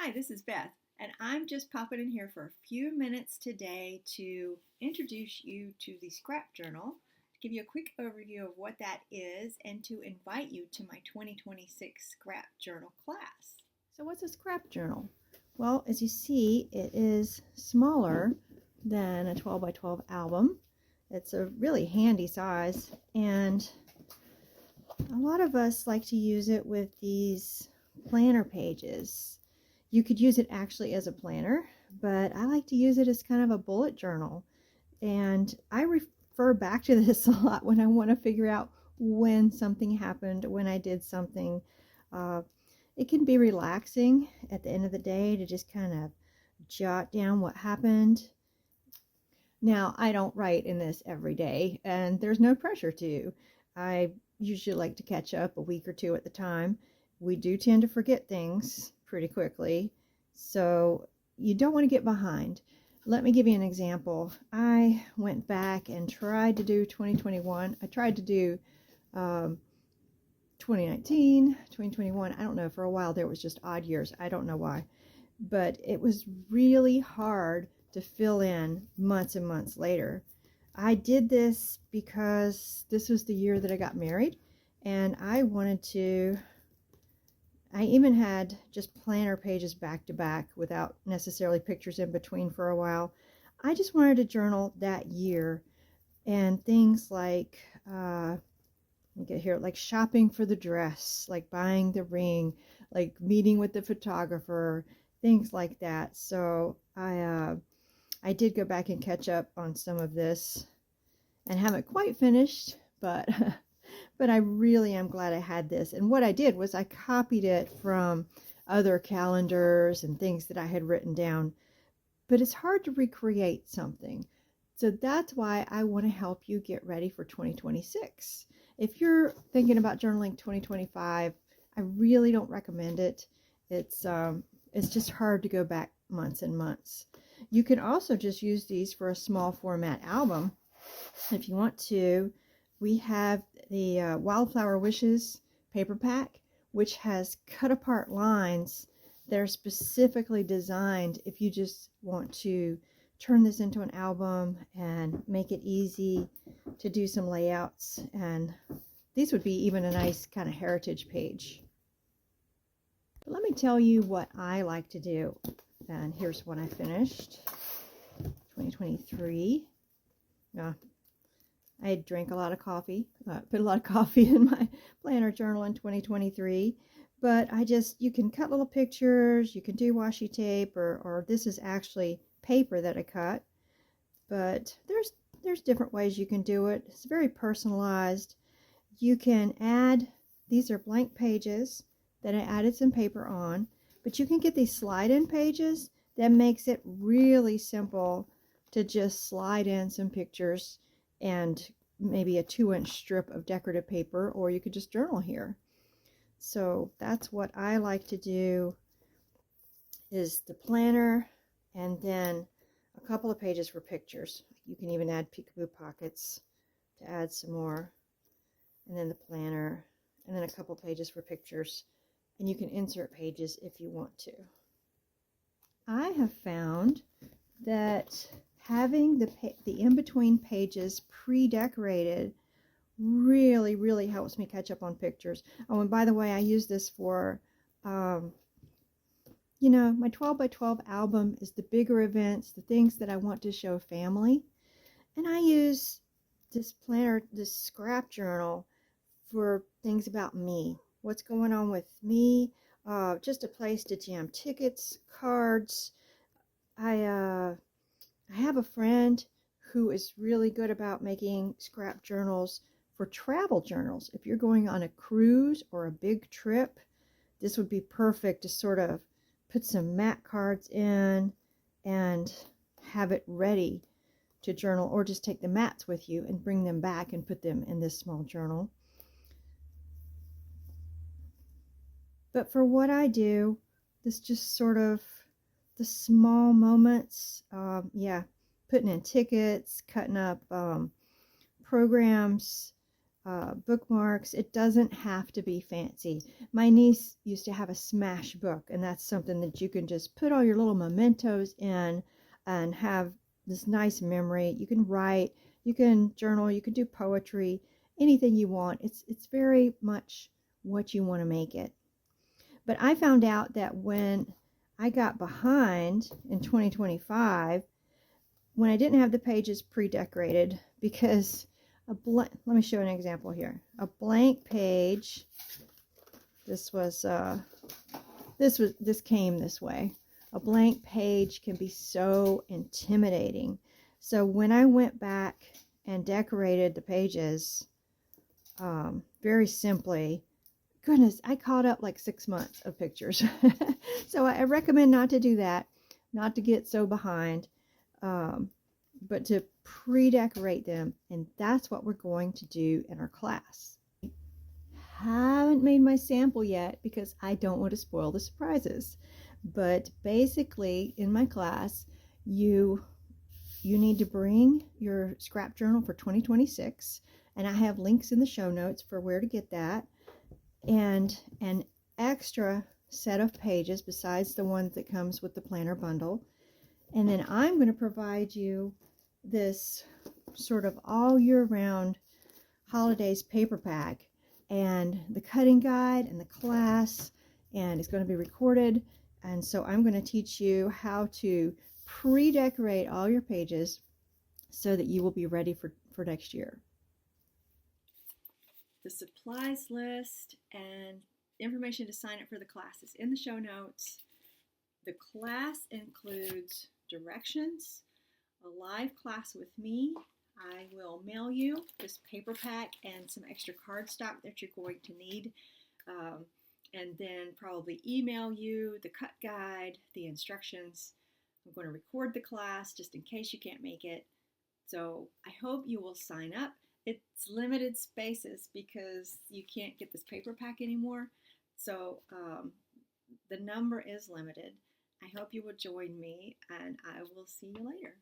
Hi, this is Beth, and I'm just popping in here for a few minutes today to introduce you to the scrap journal, give you a quick overview of what that is, and to invite you to my 2026 scrap journal class. So, what's a scrap journal? Well, as you see, it is smaller than a 12 by 12 album. It's a really handy size, and a lot of us like to use it with these planner pages. You could use it actually as a planner, but I like to use it as kind of a bullet journal. And I refer back to this a lot when I want to figure out when something happened, when I did something. Uh, it can be relaxing at the end of the day to just kind of jot down what happened. Now, I don't write in this every day, and there's no pressure to. I usually like to catch up a week or two at the time. We do tend to forget things pretty quickly, so you don't want to get behind. Let me give you an example. I went back and tried to do 2021. I tried to do 2019, 2021. I don't know. For a while there was just odd years. I don't know why. But it was really hard to fill in months and months later. I did this because this was the year that I got married, and I wanted to. I even had just planner pages back to back without necessarily pictures in between for a while. I just wanted to journal that year, and things like let me get here, like shopping for the dress, like buying the ring, like meeting with the photographer, things like that. So I did go back and catch up on some of this and haven't quite finished, but but I really am glad I had this. And what I did was I copied it from other calendars and things that I had written down, but it's hard to recreate something. So that's why I want to help you get ready for 2026. If you're thinking about journaling 2025, I really don't recommend it. It's just hard to go back months and months. You can also just use these for a small format album if you want to. We have the Wildflower Wishes paper pack, which has cut apart lines that are specifically designed if you just want to turn this into an album and make it easy to do some layouts. And these would be even a nice kind of heritage page. But let me tell you what I like to do. And here's what I finished. 2023. I drank a lot of coffee, put a lot of coffee in my planner journal in 2023. But you can cut little pictures, you can do washi tape, or this is actually paper that I cut. But there's different ways you can do it. It's very personalized. You can add, these are blank pages that I added some paper on, but you can get these slide-in pages that makes it really simple to just slide in some pictures and maybe a 2-inch strip of decorative paper, or you could just journal here. So that's what I like to do, is the planner and then a couple of pages for pictures. You can even add peekaboo pockets to add some more, and then the planner, and then a couple pages for pictures, and you can insert pages if you want to. I have found that having the in-between pages pre-decorated really helps me catch up on pictures. Oh, and by the way, I use this for my 12 by 12 album is the bigger events, the things that I want to show family. And I use this planner, this scrap journal, for things about me. What's going on with me? Just a place to jam tickets, cards. I have a friend who is really good about making scrap journals for travel journals. If you're going on a cruise or a big trip, this would be perfect to sort of put some mat cards in and have it ready to journal, or just take the mats with you and bring them back and put them in this small journal. But for what I do, this just sort of the small moments, putting in tickets, cutting up programs, bookmarks. It doesn't have to be fancy. My niece used to have a smash book, and that's something that you can just put all your little mementos in and have this nice memory. You can write, you can journal, you can do poetry, anything you want. It's very much what you want to make it. But I found out that when I got behind in 2025, when I didn't have the pages pre-decorated, because let me show an example here. A blank page, this came this way. A blank page can be so intimidating. So when I went back and decorated the pages, very simply, goodness, I caught up like 6 months of pictures. So I recommend not to do that, not to get so behind, but to pre-decorate them, and that's what we're going to do in our class. Haven't made my sample yet because I don't want to spoil the surprises, but basically in my class you need to bring your scrap journal for 2026, and I have links in the show notes for where to get that, and an extra set of pages besides the one that comes with the planner bundle. And then I'm going to provide you this sort of all year round holidays paper pack, and the cutting guide and the class, and it's going to be recorded. And so I'm going to teach you how to pre-decorate all your pages so that you will be ready for next year. The supplies list and information to sign up for the class is in the show notes. The class includes directions, a live class with me. I will mail you this paper pack and some extra cardstock that you're going to need, and then probably email you the cut guide, the instructions. I'm going to record the class just in case you can't make it. So I hope you will sign up. It's limited spaces because you can't get this paper pack anymore. So the number is limited. I hope you will join me, and I will see you later.